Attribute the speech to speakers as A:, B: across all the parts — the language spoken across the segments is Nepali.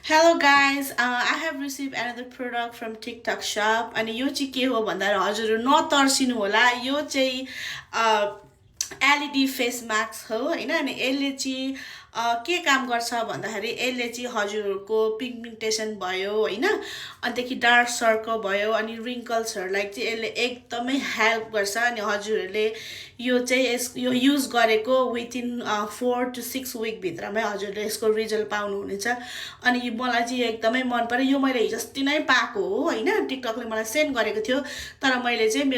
A: Hello guys, I have received another product from TikTok shop अनि यो चाहिँ के हो भन्दा हजुरहरू नतर्सिनु होला यो चाहिँ एलइडी फेस मास्क हो हैन अनि यसले चाहिँ के काम गर्छ भन्दाखेरि यसले चाहिँ हजुरहरूको पिगमेन्टेसन भयो हैन अन्तदेखि डार्क सर्कल भयो अनि रिङ्कल्सहरूलाई चाहिँ यसले एकदमै हेल्प गर्छ अनि हजुरहरूले यो चाहिँ यो युज गरेको विथिन 4 to 6 विक भित्रमै हजुरले यसको रिजल्ट पाउनुहुनेछ अनि मलाई चाहिँ एकदमै मन पर्यो यो मैले हिजोअस्ति नै पाएको हो हैन टिकटकले मलाई सेन्ड गरेको थियो तर मैले चाहिँ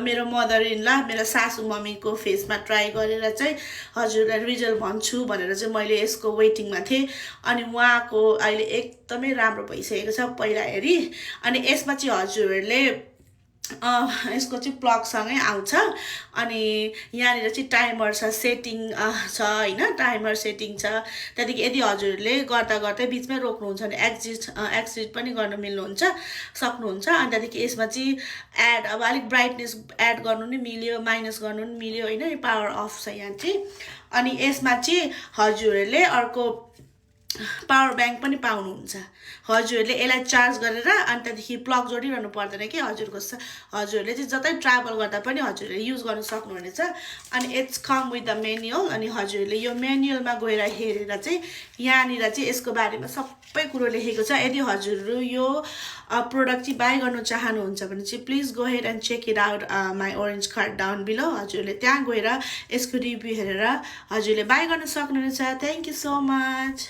A: मेरो मदर इन ल मेरो सासु मम्मीको फेसमा ट्राई गरेर चाहिँ हजुरलाई रिजल्ट भन्छु भनेर चाहिँ मैले यसको वेटिङमा थिएँ अनि उहाँको अहिले एकदमै राम्रो भइसकेको छ पहिला हेरी अनि यसमा चाहिँ हजुरहरूले यसको चाहिँ प्लगसँगै आउँछ अनि यहाँनिर चाहिँ टाइमर छ सेटिङ छ हैन टाइमर सेटिङ छ त्यहाँदेखि यदि हजुरहरूले गर्दा गर्दै बिचमै रोक्नुहुन्छ भने एक्जिट पनि गर्न मिल्नुहुन्छ सक्नुहुन्छ अनि त्यहाँदेखि यसमा चाहिँ एड अब अलिक ब्राइटनेस एड गर्नु नि मिल्यो माइनस गर्नु नि मिल्यो हैन पावर अफ छ यहाँ चाहिँ अनि यसमा चाहिँ हजुरहरूले अर्को पावर ब्याङ्क पनि पाउनुहुन्छ हजुरहरूले यसलाई चार्ज गरेर अनि त्यहाँदेखि प्लग जोडिरहनु पर्दैन कि हजुरहरूले चाहिँ जतै ट्राभल गर्दा पनि हजुरहरूले युज गर्न सक्नुहुनेछ अनि it's come with the manual अनि हजुरहरूले यो मेन्युअलमा गएर हेरेर चाहिँ यहाँनिर चाहिँ यसको बारेमा सबै कुरो लेखेको छ यदि हजुरहरू यो प्रोडक्ट चाहिँ बाई गर्न चाहनुहुन्छ भने चाहिँ please go ahead and check it out my orange card down below हजुरहरूले त्यहाँ गएर यसको रिभ्यू हेरेर हजुरले बाई गर्न सक्नुहुनेछ थ्याङ्क यू सो मच